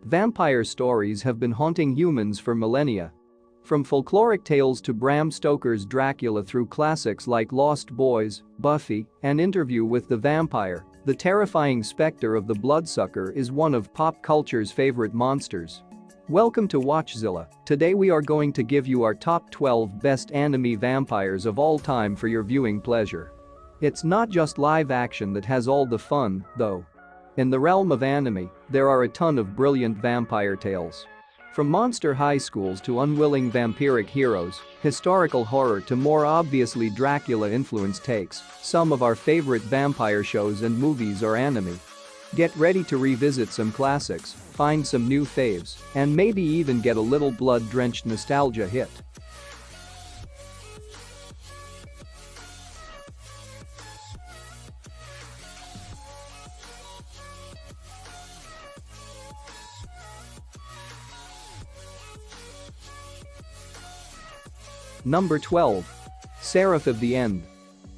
Vampire stories have been haunting humans for millennia. From folkloric tales to Bram Stoker's Dracula through classics like Lost Boys, Buffy, and Interview with the Vampire, the terrifying specter of the bloodsucker is one of pop culture's favorite monsters. Welcome to WatchZilla. Today we are going to give you our top 12 best anime vampires of all time for your viewing pleasure. It's not just live action that has all the fun, though. In the realm of anime, there are a ton of brilliant vampire tales. From monster high schools to unwilling vampiric heroes, historical horror to more obviously Dracula-influenced takes, some of our favorite vampire shows and movies are anime. Get ready to revisit some classics, find some new faves, and maybe even get a little blood-drenched nostalgia hit. Number 12. Seraph of the End.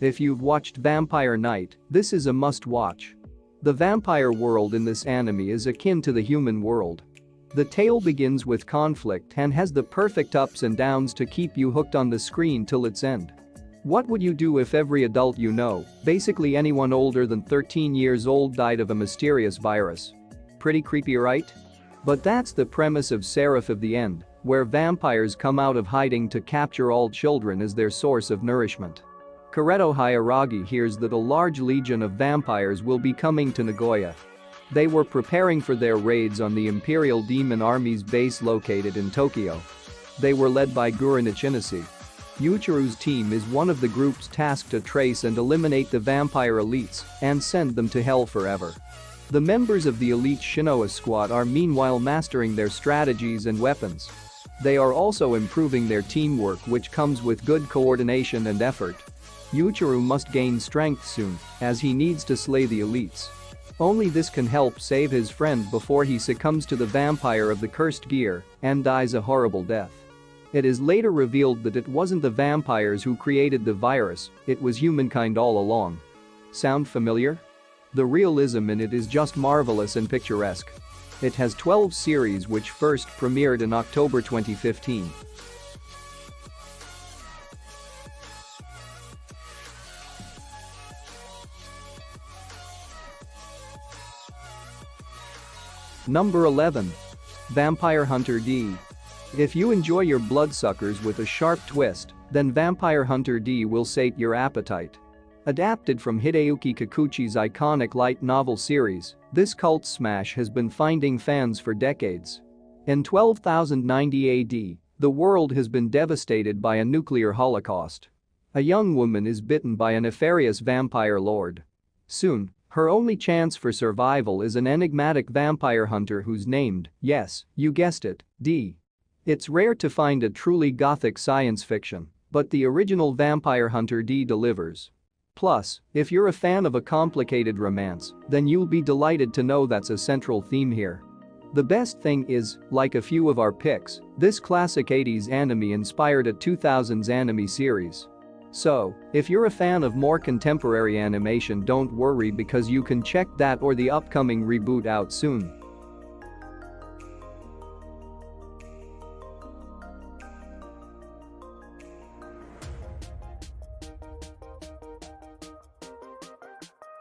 If you've watched Vampire Knight, this is a must-watch. The vampire world in this anime is akin to the human world. The tale begins with conflict and has the perfect ups and downs to keep you hooked on the screen till its end. What would you do if every adult you know, basically anyone older than 13 years old, died of a mysterious virus? Pretty creepy, right? But that's the premise of Seraph of the End, where vampires come out of hiding to capture all children as their source of nourishment. Kureto Hyaragi hears that a large legion of vampires will be coming to Nagoya. They were preparing for their raids on the Imperial Demon Army's base located in Tokyo. They were led by Gurren Ichinase. Yuichiru's team is one of the groups tasked to trace and eliminate the vampire elites and send them to hell forever. The members of the elite Shinoa squad are meanwhile mastering their strategies and weapons. They are also improving their teamwork, which comes with good coordination and effort. Yuichiro must gain strength soon, as he needs to slay the elites. Only this can help save his friend before he succumbs to the vampire of the cursed gear and dies a horrible death. It is later revealed that it wasn't the vampires who created the virus, it was humankind all along. Sound familiar? The realism in it is just marvelous and picturesque. It has 12 series which first premiered in October 2015. Number 11. Vampire Hunter D. If you enjoy your bloodsuckers with a sharp twist, then Vampire Hunter D will sate your appetite. Adapted from Hideyuki Kikuchi's iconic light novel series, this cult smash has been finding fans for decades. In 12,090 AD, the world has been devastated by a nuclear holocaust. A young woman is bitten by a nefarious vampire lord. Soon, her only chance for survival is an enigmatic vampire hunter who's named, yes, you guessed it, D. It's rare to find a truly gothic science fiction, but the original Vampire Hunter D delivers. Plus, if you're a fan of a complicated romance, then you'll be delighted to know that's a central theme here. The best thing is, like a few of our picks, this classic 80s anime inspired a 2000s anime series. So, if you're a fan of more contemporary animation, don't worry because you can check that or the upcoming reboot out soon.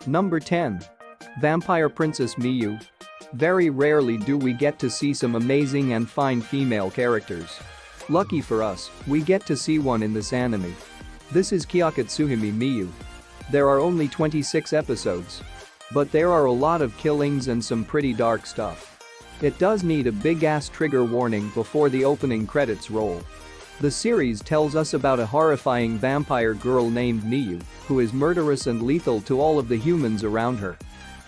Number 10. Vampire Princess Miyu. Very rarely do we get to see some amazing and fine female characters. Lucky for us, we get to see one in this anime. This is Kyokutsuhime Miyu. There are only 26 episodes. But there are a lot of killings and some pretty dark stuff. It does need a big-ass trigger warning before the opening credits roll. The series tells us about a horrifying vampire girl named Miyu, who is murderous and lethal to all of the humans around her.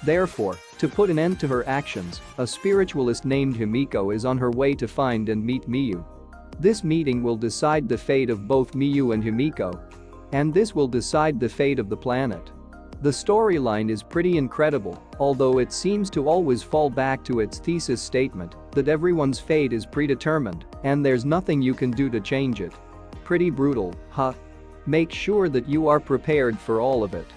Therefore, to put an end to her actions, a spiritualist named Himiko is on her way to find and meet Miyu. This meeting will decide the fate of both Miyu and Himiko. And this will decide the fate of the planet. The storyline is pretty incredible, although it seems to always fall back to its thesis statement that everyone's fate is predetermined and there's nothing you can do to change it. Pretty brutal, huh? Make sure that you are prepared for all of it.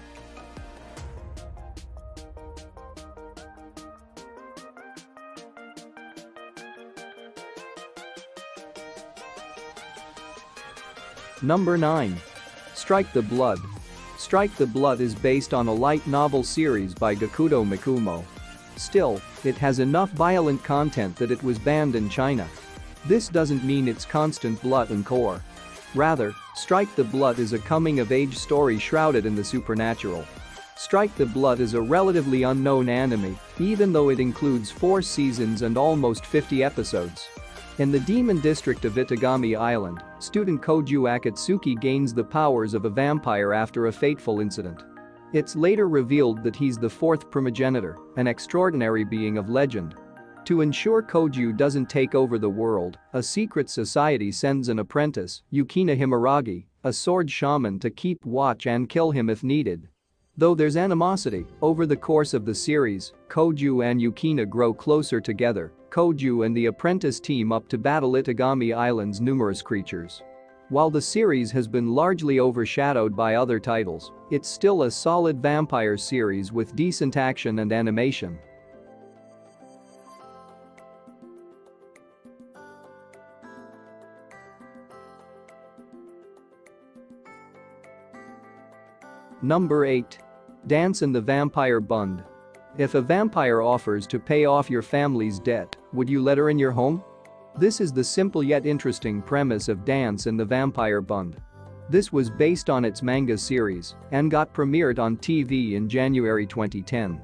Number 9. Strike the Blood. Strike the Blood is based on a light novel series by Gakuto Mikumo. Still, it has enough violent content that it was banned in China. This doesn't mean it's constant blood and gore. Rather, Strike the Blood is a coming-of-age story shrouded in the supernatural. Strike the Blood is a relatively unknown anime, even though it includes 4 seasons and almost 50 episodes. In the demon district of Itagami Island, student Koju Akatsuki gains the powers of a vampire after a fateful incident. It's later revealed that he's the 4th primogenitor, an extraordinary being of legend. To ensure Koju doesn't take over the world, a secret society sends an apprentice, Yukina Himaragi, a sword shaman, to keep watch and kill him if needed. Though there's animosity, over the course of the series, Koju and Yukina grow closer together. Koju and the apprentice team up to battle Itagami Island's numerous creatures. While the series has been largely overshadowed by other titles, it's still a solid vampire series with decent action and animation. Number 8. Dance in the Vampire Bund. If a vampire offers to pay off your family's debt, would you let her in your home? This is the simple yet interesting premise of Dance in the Vampire Bund. This was based on its manga series and got premiered on TV in January 2010.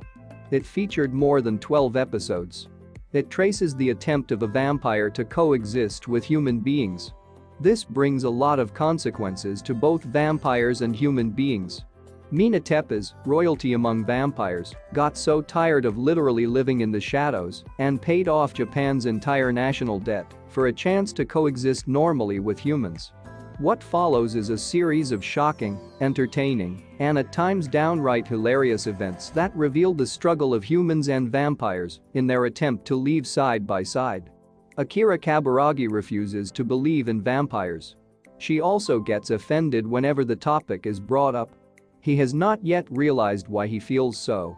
It featured more than 12 episodes. It traces the attempt of a vampire to coexist with human beings. This brings a lot of consequences to both vampires and human beings. Mina Tepes, royalty among vampires, got so tired of literally living in the shadows and paid off Japan's entire national debt for a chance to coexist normally with humans. What follows is a series of shocking, entertaining, and at times downright hilarious events that reveal the struggle of humans and vampires in their attempt to live side by side. Akira Kaburagi refuses to believe in vampires. She also gets offended whenever the topic is brought up. He has not yet realized why he feels so.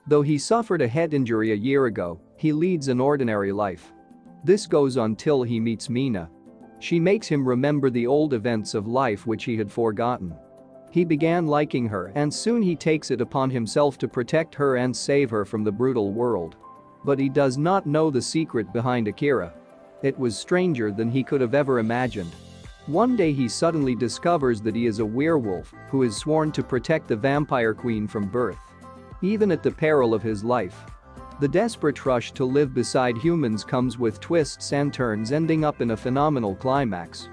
Though he suffered a head injury a year ago, he leads an ordinary life. This goes on till he meets Mina. She makes him remember the old events of life which he had forgotten. He began liking her and soon he takes it upon himself to protect her and save her from the brutal world. But he does not know the secret behind Akira. It was stranger than he could have ever imagined. One day he suddenly discovers that he is a werewolf who is sworn to protect the vampire queen from birth. Even at the peril of his life. The desperate rush to live beside humans comes with twists and turns, ending up in a phenomenal climax.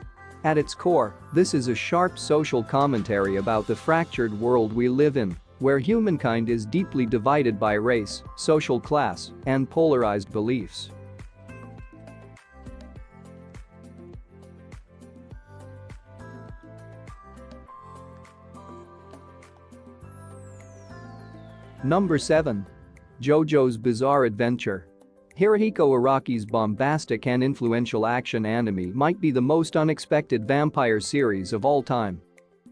At its core, this is a sharp social commentary about the fractured world we live in, where humankind is deeply divided by race, social class, and polarized beliefs. Number 7. Jojo's Bizarre Adventure. Hirohiko Araki's bombastic and influential action anime might be the most unexpected vampire series of all time.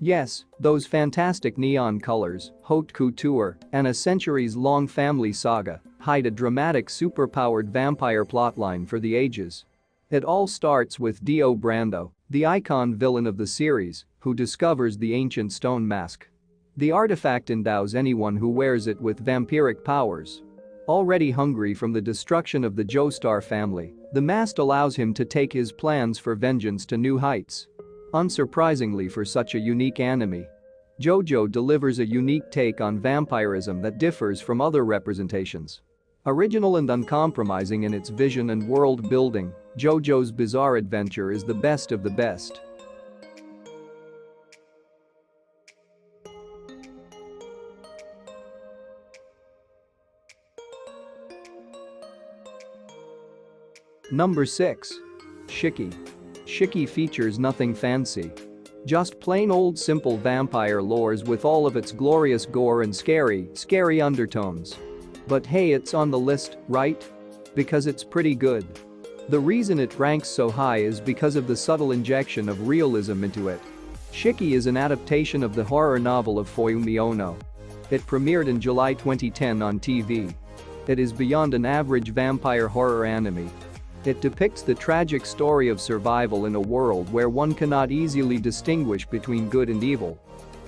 Yes, those fantastic neon colors, haute couture, and a centuries-long family saga hide a dramatic superpowered vampire plotline for the ages. It all starts with Dio Brando, the icon villain of the series, who discovers the ancient stone mask. The artifact endows anyone who wears it with vampiric powers. Already hungry from the destruction of the Joestar family, the mask allows him to take his plans for vengeance to new heights. Unsurprisingly for such a unique anime, Jojo delivers a unique take on vampirism that differs from other representations. Original and uncompromising in its vision and world building, Jojo's Bizarre Adventure is the best of the best. Number 6. Shiki. Shiki features nothing fancy. Just plain old simple vampire lores with all of its glorious gore and scary undertones. But hey, it's on the list, right? Because it's pretty good. The reason it ranks so high is because of the subtle injection of realism into it. Shiki is an adaptation of the horror novel of Fuyumi Ono. It premiered in July 2010 on TV. It is beyond an average vampire horror anime. It depicts the tragic story of survival in a world where one cannot easily distinguish between good and evil.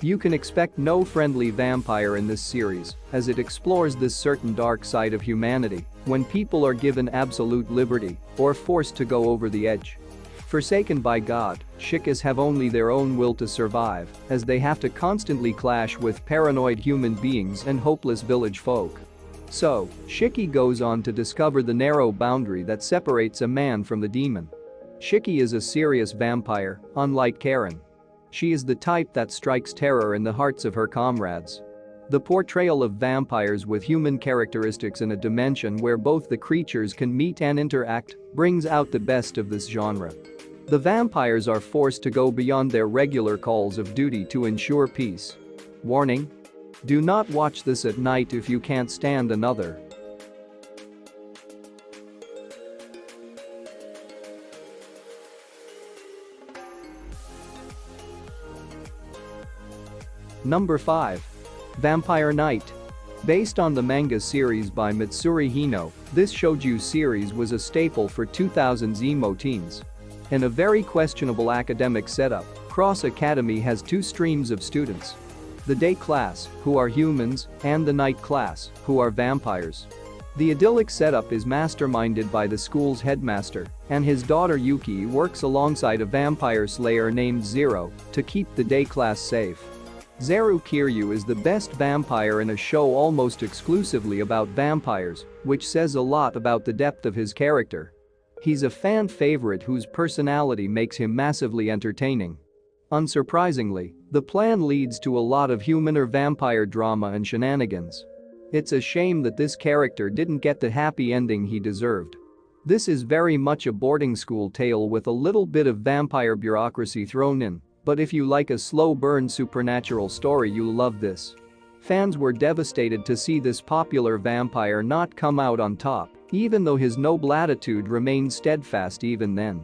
You can expect no friendly vampire in this series, as it explores this certain dark side of humanity when people are given absolute liberty or forced to go over the edge. Forsaken by God, Shikis have only their own will to survive, as they have to constantly clash with paranoid human beings and hopeless village folk. So, Shiki goes on to discover the narrow boundary that separates a man from the demon. Shiki is a serious vampire, unlike Karen. She is the type that strikes terror in the hearts of her comrades. The portrayal of vampires with human characteristics in a dimension where both the creatures can meet and interact brings out the best of this genre. The vampires are forced to go beyond their regular calls of duty to ensure peace. Warning: do not watch this at night if you can't stand another. Number 5. Vampire Knight. Based on the manga series by Mitsuri Hino, this shoujo series was a staple for 2000's emo teens. In a very questionable academic setup, Cross Academy has two streams of students. The day class, who are humans, and the night class, who are vampires. The idyllic setup is masterminded by the school's headmaster, and his daughter Yuki works alongside a vampire slayer named Zero to keep the day class safe. Zeru Kiryu is the best vampire in a show almost exclusively about vampires, which says a lot about the depth of his character. He's a fan favorite whose personality makes him massively entertaining. Unsurprisingly, the plan leads to a lot of human or vampire drama and shenanigans. It's a shame that this character didn't get the happy ending he deserved. This is very much a boarding school tale with a little bit of vampire bureaucracy thrown in, but if you like a slow burn supernatural story, you'll love this. Fans were devastated to see this popular vampire not come out on top, even though his noble attitude remained steadfast even then.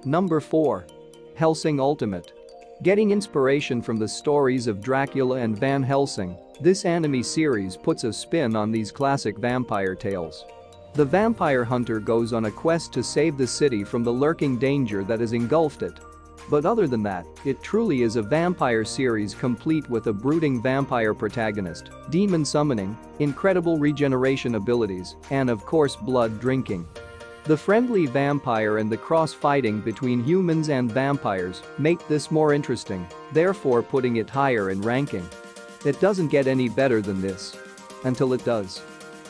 Number 4. Hellsing Ultimate. Getting inspiration from the stories of Dracula and Van Helsing, this anime series puts a spin on these classic vampire tales. The vampire hunter goes on a quest to save the city from the lurking danger that has engulfed it. But other than that, it truly is a vampire series complete with a brooding vampire protagonist, demon summoning, incredible regeneration abilities, and of course blood drinking. The friendly vampire and the cross-fighting between humans and vampires make this more interesting, therefore putting it higher in ranking. It doesn't get any better than this. Until it does.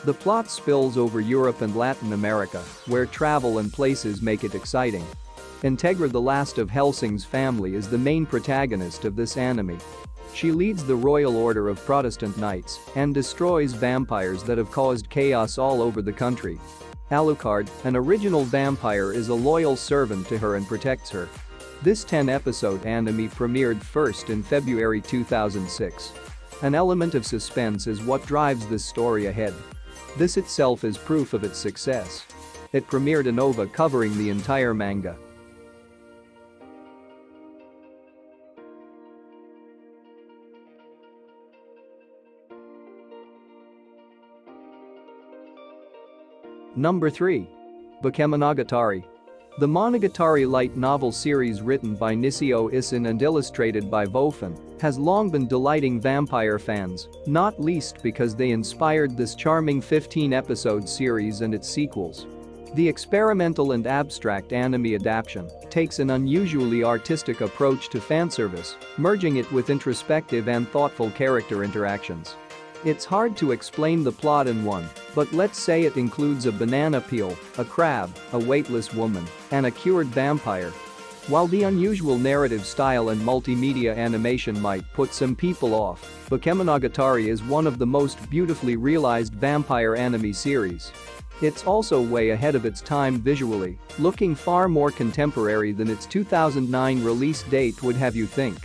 The plot spills over Europe and Latin America, where travel and places make it exciting. Integra, the last of Hellsing's family, is the main protagonist of this anime. She leads the Royal Order of Protestant Knights and destroys vampires that have caused chaos all over the country. Alucard, an original vampire, is a loyal servant to her and protects her. This 10-episode anime premiered first in February 2006. An element of suspense is what drives this story ahead. This itself is proof of its success. It premiered an OVA covering the entire manga. Number 3. Bakemonogatari. The Monogatari light novel series written by Nisio Isin and illustrated by Vofen has long been delighting vampire fans, not least because they inspired this charming 15-episode series and its sequels. The experimental and abstract anime adaptation takes an unusually artistic approach to fanservice, merging it with introspective and thoughtful character interactions. It's hard to explain the plot in one, but let's say it includes a banana peel, a crab, a weightless woman, and a cured vampire. While the unusual narrative style and multimedia animation might put some people off, Bakemonogatari is one of the most beautifully realized vampire anime series. It's also way ahead of its time visually, looking far more contemporary than its 2009 release date would have you think.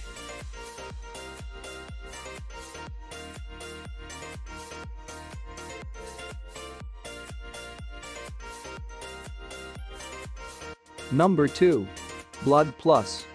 Number 2. Blood Plus.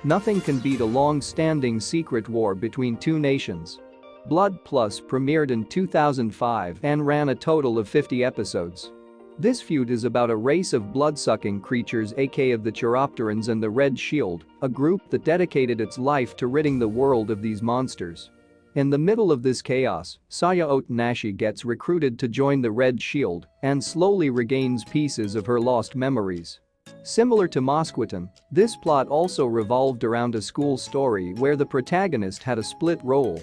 Nothing can beat a long-standing secret war between two nations. Blood Plus premiered in 2005 and ran a total of 50 episodes. This feud is about a race of blood-sucking creatures aka the Chiropterans and the Red Shield, a group that dedicated its life to ridding the world of these monsters. In the middle of this chaos, Saya Otanashi gets recruited to join the Red Shield and slowly regains pieces of her lost memories. Similar to Mosquiton, this plot also revolved around a school story where the protagonist had a split role.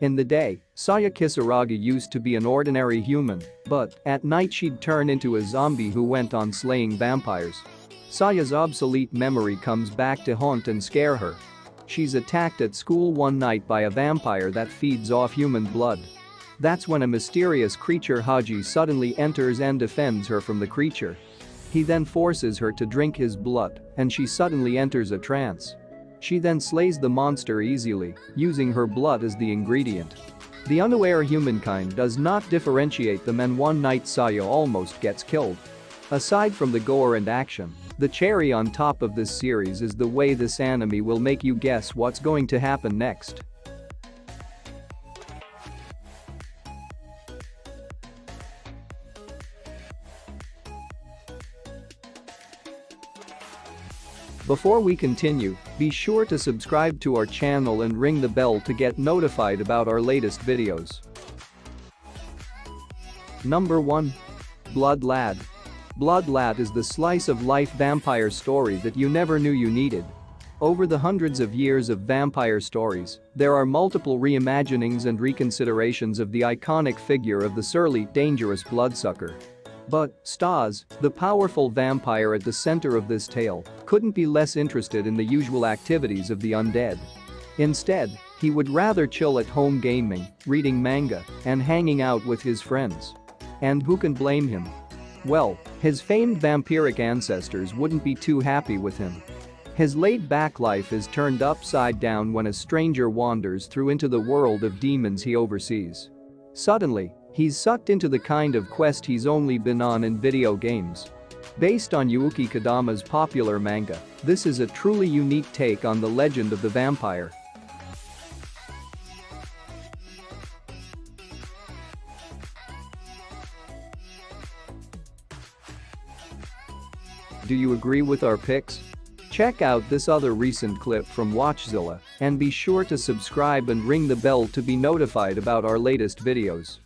In the day, Saya Kisaragi used to be an ordinary human, but at night she'd turn into a zombie who went on slaying vampires. Saya's obsolete memory comes back to haunt and scare her. She's attacked at school one night by a vampire that feeds off human blood. That's when a mysterious creature Haji suddenly enters and defends her from the creature. He then forces her to drink his blood, and she suddenly enters a trance. She then slays the monster easily, using her blood as the ingredient. The unaware humankind does not differentiate them and one night Saya almost gets killed. Aside from the gore and action, the cherry on top of this series is the way this anime will make you guess what's going to happen next. Before we continue, be sure to subscribe to our channel and ring the bell to get notified about our latest videos. Number 1. Blood Lad. Blood Lad is the slice-of-life vampire story that you never knew you needed. Over the hundreds of years of vampire stories, there are multiple reimaginings and reconsiderations of the iconic figure of the surly, dangerous bloodsucker. But Stas, the powerful vampire at the center of this tale, couldn't be less interested in the usual activities of the undead. Instead, he would rather chill at home gaming, reading manga, and hanging out with his friends. And who can blame him? Well, his famed vampiric ancestors wouldn't be too happy with him. His laid-back life is turned upside down when a stranger wanders through into the world of demons he oversees. Suddenly, he's sucked into the kind of quest he's only been on in video games. Based on Yuuki Kodama's popular manga, this is a truly unique take on the legend of the vampire. Do you agree with our picks? Check out this other recent clip from WatchZilla and be sure to subscribe and ring the bell to be notified about our latest videos.